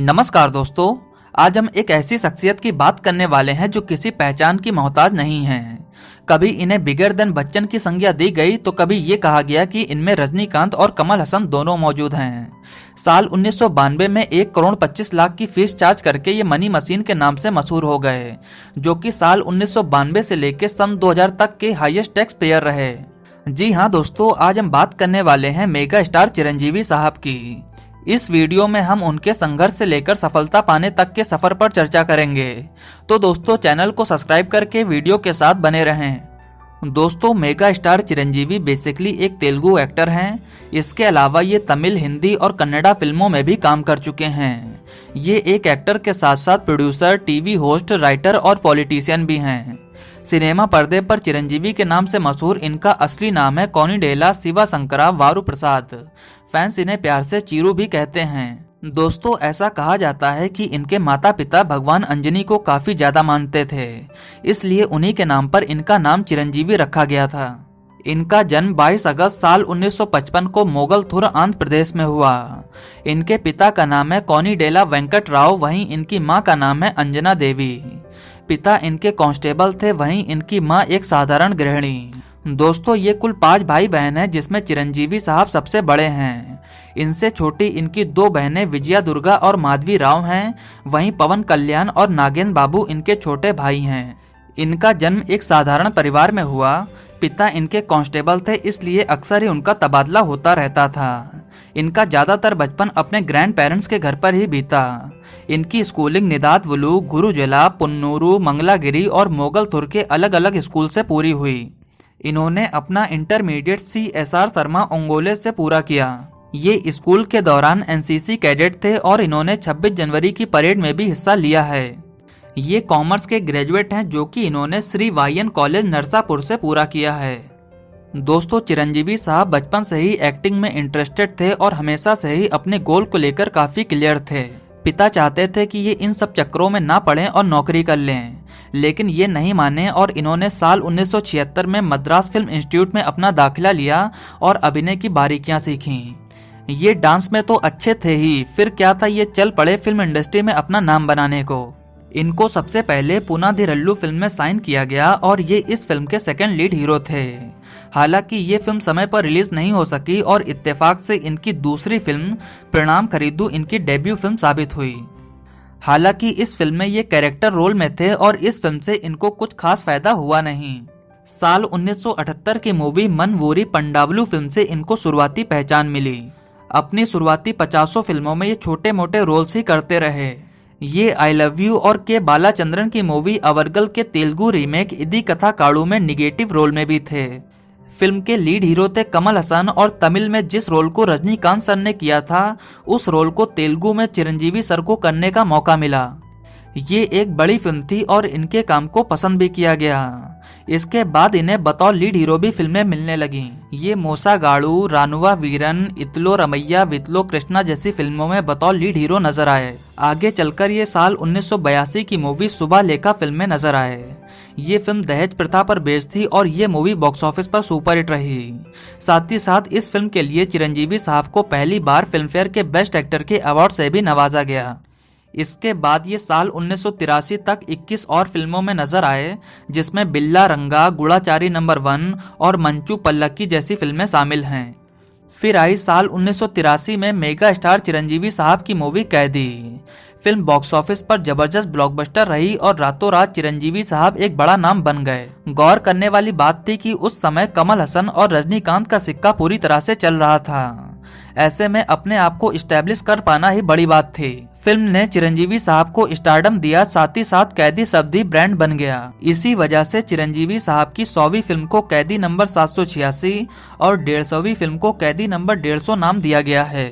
नमस्कार दोस्तों। आज हम एक ऐसी शख्सियत की बात करने वाले हैं जो किसी पहचान की मोहताज नहीं है। कभी इन्हें बिगर देन बच्चन की संज्ञा दी गई तो कभी ये कहा गया कि इनमें रजनीकांत और कमल हसन दोनों मौजूद हैं। साल 1992 में 1,25,00,000 की फीस चार्ज करके ये मनी मशीन के नाम से मशहूर हो गए, जो कि साल 1992 से लेकर सन 2000 तक के हाईएस्ट टैक्स पेयर रहे। जी हाँ दोस्तों, आज हम बात करने वाले हैं मेगा स्टार चिरंजीवी साहब की। इस वीडियो में हम उनके संघर्ष से लेकर सफलता पाने तक के सफर पर चर्चा करेंगे। तो दोस्तों, चैनल को सब्सक्राइब करके वीडियो के साथ बने रहें। दोस्तों, मेगा स्टार चिरंजीवी बेसिकली एक तेलुगु एक्टर हैं। इसके अलावा ये तमिल, हिंदी और कन्नड़ा फिल्मों में भी काम कर चुके हैं। ये एक एक्टर के साथ साथ प्रोड्यूसर, टीवी होस्ट, राइटर और पॉलिटिशियन भी हैं। सिनेमा पर्दे पर चिरंजीवी के नाम से मशहूर इनका असली नाम है कोनिडेला शिवशंकरा वारू प्रसाद। फैंस इन्हें प्यार से चीरू भी कहते हैं। दोस्तों, ऐसा कहा जाता है कि इनके माता पिता भगवान अंजनी को काफी ज्यादा मानते थे, इसलिए उन्हीं के नाम पर इनका नाम चिरंजीवी रखा गया था। इनका जन्म 22 अगस्त साल 1955 को मोगलथुर आंध्र प्रदेश में हुआ। इनके पिता का नाम है कोनिडेला वेंकट राव, वहीं इनकी मां का नाम है अंजना देवी। पिता इनके कांस्टेबल थे, वहीं इनकी मां एक साधारण गृहिणी। दोस्तों, ये कुल 5 भाई बहन हैं, जिसमें चिरंजीवी साहब सबसे बड़े हैं। इनसे छोटी इनकी 2 बहनें विजया दुर्गा और माधवी राव हैं, वहीं पवन कल्याण और नागेंद्र बाबू इनके छोटे भाई हैं। इनका जन्म एक साधारण परिवार में हुआ। पिता इनके कांस्टेबल थे, इसलिए अक्सर ही उनका तबादला होता रहता था। इनका ज़्यादातर बचपन अपने ग्रैंड पेरेंट्स के घर पर ही बीता। इनकी स्कूलिंग निदादवुलु, गुरुजला, पुन्नूरू, मंगलागिरी और मोगलथुर के अलग अलग स्कूल से पूरी हुई। इन्होंने अपना इंटरमीडिएट CSR शर्मा ओंगोले से पूरा किया। ये स्कूल के दौरान NCC कैडेट थे और इन्होंने 26 जनवरी की परेड में भी हिस्सा लिया है। ये कॉमर्स के ग्रेजुएट हैं, जो कि इन्होंने श्री वाईएन कॉलेज नरसापुर से पूरा किया है। दोस्तों, चिरंजीवी साहब बचपन से ही एक्टिंग में इंटरेस्टेड थे और हमेशा से ही अपने गोल को लेकर काफी क्लियर थे। पिता चाहते थे कि ये इन सब चक्करों में ना पड़ें और नौकरी कर लें, लेकिन ये नहीं माने और इन्होंने साल 1976 में मद्रास फिल्म इंस्टीट्यूट में अपना दाखिला लिया और अभिनय की बारीकियां सीखी। ये डांस में तो अच्छे थे ही, फिर क्या था, ये चल पड़े फिल्म इंडस्ट्री में अपना नाम बनाने को। इनको सबसे पहले पुनाधिरल्लु फिल्म में साइन किया गया और ये इस फिल्म के सेकंड लीड हीरो थे। हालांकि ये फिल्म समय पर रिलीज नहीं हो सकी और इत्तेफाक से इनकी दूसरी फिल्म प्रणाम खरीदू इनकी डेब्यू फिल्म साबित हुई। हालांकि इस फिल्म में ये कैरेक्टर रोल में थे और इस फिल्म से इनको कुछ खास फायदा हुआ नहीं। साल 1978 की मूवी मनवूरी पंडावलू फिल्म से इनको शुरुआती पहचान मिली। अपनी शुरुआती 50 फिल्मों में ये छोटे मोटे रोल्स ही करते रहे। ये आई लव यू और के बालाचंद्रन की मूवी अवरगल के तेलुगु रीमेक इदी कथा काड़ू में निगेटिव रोल में भी थे। फिल्म के लीड हीरो थे कमल हसन और तमिल में जिस रोल को रजनीकांत सर ने किया था, उस रोल को तेलुगु में चिरंजीवी सर को करने का मौका मिला। ये एक बड़ी फिल्म थी और इनके काम को पसंद भी किया गया। इसके बाद इन्हें बतौर लीड हीरो भी फिल्में मिलने लगीं। ये मोसागाड़ू, रानुवा वीरन, इतलो रमैया, वितलो कृष्णा जैसी फिल्मों में बतौर लीड हीरो नजर आए। आगे चलकर ये साल 1982 की मूवी सुबह लेखा फिल्म में नजर आए। ये फिल्म दहेज प्रथा पर बेस्ड थी और ये मूवी बॉक्स ऑफिस पर सुपरहिट रही। साथ ही साथ इस फिल्म के लिए चिरंजीवी साहब को पहली बार फिल्मफेयर के बेस्ट एक्टर के अवार्ड से भी नवाजा गया। इसके बाद ये साल 1983 तक 21 और फिल्मों में नजर आए, जिसमें बिल्ला रंगा, गुड़ाचारी नंबर 1 और मंचू पल्लक्की जैसी फिल्में शामिल हैं। फिर आई साल 1983 में मेगा स्टार चिरंजीवी साहब की मूवी कैदी। फिल्म बॉक्स ऑफिस पर जबरदस्त ब्लॉकबस्टर रही और रातों रात चिरंजीवी साहब एक बड़ा नाम बन गए। गौर करने वाली बात थी कि उस समय कमल हसन और रजनीकांत का सिक्का पूरी तरह से चल रहा था। ऐसे में अपने आप को इस्टेब्लिश कर पाना ही बड़ी बात थी। फिल्म ने चिरंजीवी साहब को स्टारडम दिया, साथ ही साथ कैदी शब्द ही ब्रांड बन गया। इसी वजह से चिरंजीवी साहब की 100वीं फिल्म को कैदी नंबर 786 और 150वीं फिल्म को कैदी नंबर 150 नाम दिया गया है।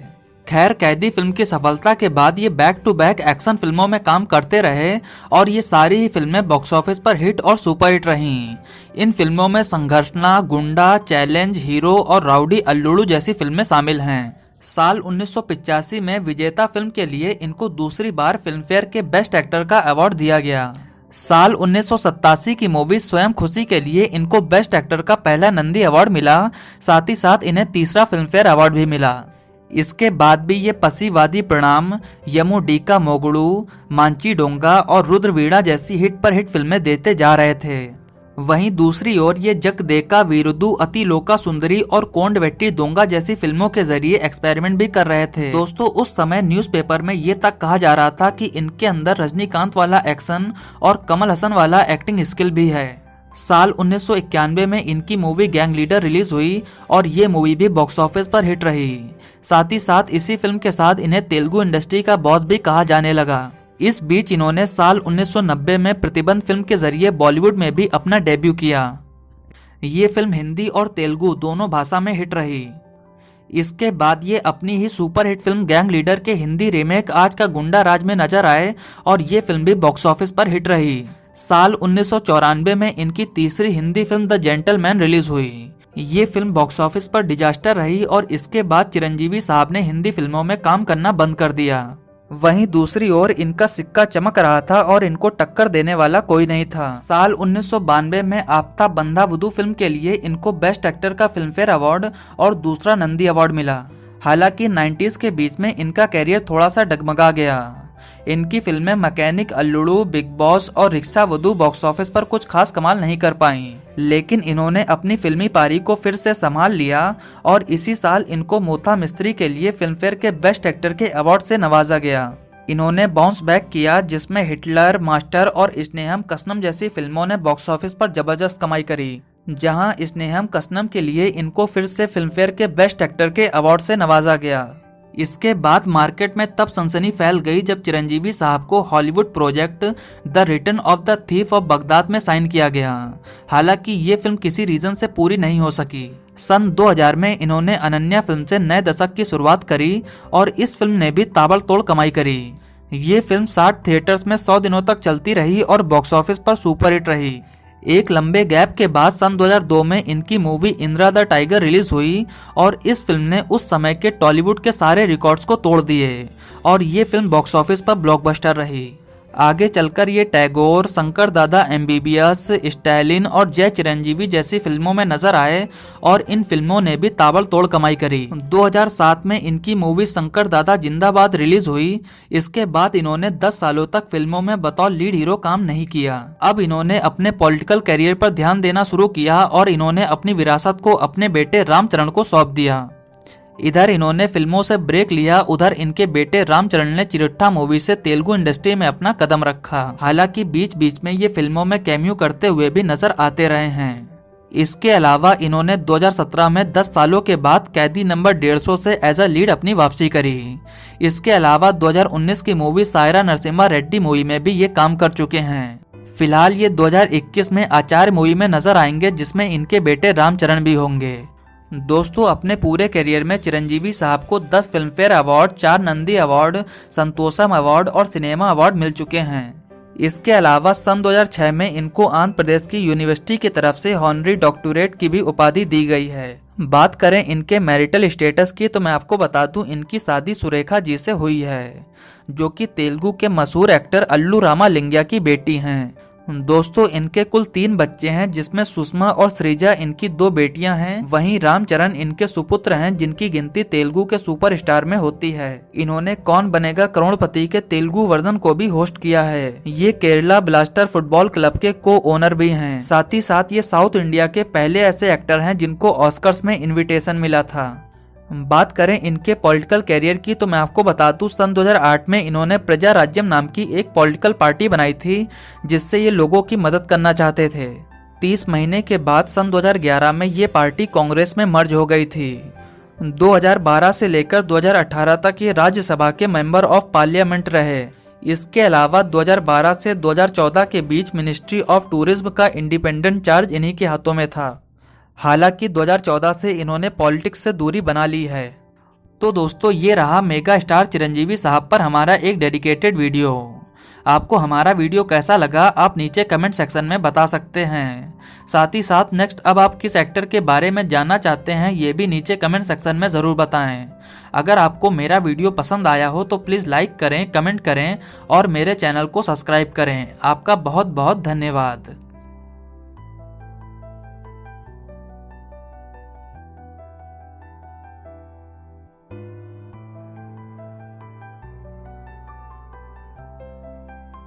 खैर, कैदी फिल्म की सफलता के बाद ये बैक टू बैक एक्शन फिल्मों में काम करते रहे और ये सारी ही फिल्में बॉक्स ऑफिस पर हिट और सुपरहिट रहीं। इन फिल्मों में संघर्षना, गुंडा, चैलेंज, हीरो और राउडी अल्लूड़ू जैसी फिल्में शामिल हैं। साल 1985 में विजेता फिल्म के लिए इनको दूसरी बार फिल्मफेयर के बेस्ट एक्टर का अवार्ड दिया गया। साल 1987 की मूवी स्वयं खुशी के लिए इनको बेस्ट एक्टर का पहला नंदी अवार्ड मिला। साथ ही साथ इन्हें तीसरा फिल्मफेयर अवार्ड भी मिला। इसके बाद भी ये पसीवादी प्रणाम, यमुडीका मोगड़ू, मांची डोंगा और रुद्रवीणा जैसी हिट पर हिट फिल्में देते जा रहे थे। वहीं दूसरी ओर ये जग देका वीरुदु, अतिलोका सुंदरी और कोंडवेट्टी दोंगा जैसी फिल्मों के जरिए एक्सपेरिमेंट भी कर रहे थे। दोस्तों, उस समय न्यूज़पेपर में ये तक कहा जा रहा था कि इनके अंदर रजनीकांत वाला एक्शन और कमल हसन वाला एक्टिंग स्किल भी है। साल 1991 में इनकी मूवी गैंग लीडर रिलीज हुई और ये मूवी भी बॉक्स ऑफिस पर हिट रही। साथ ही साथ इसी फिल्म के साथ इन्हें तेलुगु इंडस्ट्री का बॉस भी कहा जाने लगा। इस बीच इन्होंने साल 1990 में प्रतिबंध फिल्म के जरिए बॉलीवुड में भी अपना डेब्यू किया। ये फिल्म हिंदी और तेलुगु दोनों भाषा में हिट रही। इसके बाद ये अपनी ही सुपरहिट फिल्म गैंग लीडर के हिंदी रीमेक आज का गुंडा राज में नजर आए और ये फिल्म भी बॉक्स ऑफिस पर हिट रही। साल 1994 में इनकी तीसरी Hindi film the gentleman release हुई। ये फिल्म बॉक्स ऑफिस पर डिजास्टर रही और इसके बाद चिरंजीवी साहब ने हिंदी फिल्मों में काम करना बंद कर दिया। वहीं दूसरी ओर इनका सिक्का चमक रहा था और इनको टक्कर देने वाला कोई नहीं था। साल 1992 में आफ्ताब बंधावुधू फिल्म के लिए इनको बेस्ट एक्टर का फिल्म फेयर अवार्ड और दूसरा नंदी अवार्ड मिला। हालांकि 90s के बीच में इनका कैरियर थोड़ा सा डगमगा गया। इनकी फिल्में मैकेनिक अल्लुडू, बिग बॉस और रिक्शा वधू बॉक्स ऑफिस पर कुछ खास कमाल नहीं कर पाई, लेकिन इन्होंने अपनी फिल्मी पारी को फिर से संभाल लिया और इसी साल इनको मोथा मिस्त्री के लिए फिल्मफेयर के बेस्ट एक्टर के अवार्ड से नवाजा गया। इन्होंने बाउंस बैक किया, जिसमें हिटलर, मास्टर और स्नेहम कसनम जैसी फिल्मों ने बॉक्स ऑफिस पर जबरदस्त कमाई करी, जहां स्नेहम कसनम के लिए इनको फिर से फिल्मफेयर के बेस्ट एक्टर के अवार्ड से नवाजा गया। इसके बाद मार्केट में तब सनसनी फैल गई जब चिरंजीवी साहब को Hollywood project the return of the thief of Baghdad में साइन किया गया। हालांकि ये फिल्म किसी रीजन से पूरी नहीं हो सकी। सन 2000 में इन्होंने अनन्या फिल्म से नए दशक की शुरुआत करी और इस फिल्म ने भी ताबड़तोड़ कमाई करी। ये फिल्म 60 थिएटर्स में 100 दिनों तक चलती रही और बॉक्स ऑफिस पर सुपरहिट रही। एक लंबे गैप के बाद सन 2002 में इनकी movie Indira the tiger release हुई और इस फिल्म ने उस समय के टॉलीवुड के सारे रिकॉर्ड्स को तोड़ दिए और ये फिल्म बॉक्स ऑफिस पर ब्लॉकबस्टर रही। आगे चलकर ये टैगोर, शंकर दादा एमबीबीएस, स्टैलिन और जय चिरंजीवी जैसी फिल्मों में नजर आए और इन फिल्मों ने भी ताबड़तोड़ कमाई करी। 2007 में इनकी मूवी शंकर दादा जिंदाबाद रिलीज हुई। इसके बाद इन्होंने 10 सालों तक फिल्मों में बतौर लीड हीरो काम नहीं किया। अब इन्होंने अपने पॉलिटिकल करियर पर ध्यान देना शुरू किया और इन्होंने अपनी विरासत को अपने बेटे रामचरण को सौंप दिया। इधर इन्होंने फिल्मों से ब्रेक लिया, उधर इनके बेटे रामचरण ने चिरुट्ठा मूवी से तेलुगु इंडस्ट्री में अपना कदम रखा। हालांकि बीच बीच में ये फिल्मों में कैमियो करते हुए भी नजर आते रहे हैं। इसके अलावा इन्होंने 2017 में 10 सालों के बाद कैदी नंबर 150 से एज अ लीड अपनी वापसी करी। इसके अलावा 2019 की मूवी सायरा नरसिम्हा रेड्डी मूवी में भी ये काम कर चुके हैं। फिलहाल ये 2021 में आचार्य मूवी में नजर आएंगे, जिसमें इनके बेटे रामचरण भी होंगे। दोस्तों, अपने पूरे करियर में चिरंजीवी साहब को 10 Filmfare award, 4 Nandi award, Santosham award और सिनेमा अवार्ड मिल चुके हैं। इसके अलावा सन 2006 में इनको आंध्र प्रदेश की यूनिवर्सिटी की तरफ से हॉनरी डॉक्टरेट की भी उपाधि दी गई है। बात करें इनके मैरिटल स्टेटस की तो मैं आपको बता दूं, इनकी शादी सुरेखा जी से हुई है, जो कि तेलुगु के मशहूर एक्टर अल्लू रामालिंगया की बेटी हैं। दोस्तों, इनके कुल 3 बच्चे हैं, जिसमें सुषमा और श्रीजा इनकी 2 बेटियां हैं। वहीं रामचरण इनके सुपुत्र हैं, जिनकी गिनती तेलुगु के सुपरस्टार में होती है। इन्होंने कौन बनेगा करोड़पति के तेलुगु वर्जन को भी होस्ट किया है। ये केरला ब्लास्टर फुटबॉल क्लब के को ओनर भी हैं। साथ ही साथ ये साउथ इंडिया के पहले ऐसे एक्टर हैं जिनको ऑस्कर्स में इन्विटेशन मिला था। बात करें इनके पॉलिटिकल कैरियर की तो मैं आपको बता दूं, सन 2008 में इन्होंने प्रजा राज्यम नाम की एक पॉलिटिकल पार्टी बनाई थी, जिससे ये लोगों की मदद करना चाहते थे। 30 महीने के बाद सन 2011 में ये पार्टी कांग्रेस में मर्ज हो गई थी। 2012 से लेकर 2018 तक ये राज्यसभा के मेंबर ऑफ पार्लियामेंट रहे। इसके अलावा 2012 से 2014 के बीच मिनिस्ट्री ऑफ टूरिज्म का इंडिपेंडेंट चार्ज इन्हीं के हाथों में था। हालांकि 2014 से इन्होंने पॉलिटिक्स से दूरी बना ली है। तो दोस्तों, ये रहा मेगा स्टार चिरंजीवी साहब पर हमारा एक डेडिकेटेड वीडियो। आपको हमारा वीडियो कैसा लगा आप नीचे कमेंट सेक्शन में बता सकते हैं। साथ ही साथ नेक्स्ट अब आप किस एक्टर के बारे में जानना चाहते हैं ये भी नीचे कमेंट सेक्शन में ज़रूर बताएं। अगर आपको मेरा वीडियो पसंद आया हो तो प्लीज़ लाइक करें, कमेंट करें और मेरे चैनल को सब्सक्राइब करें। आपका बहुत बहुत धन्यवाद।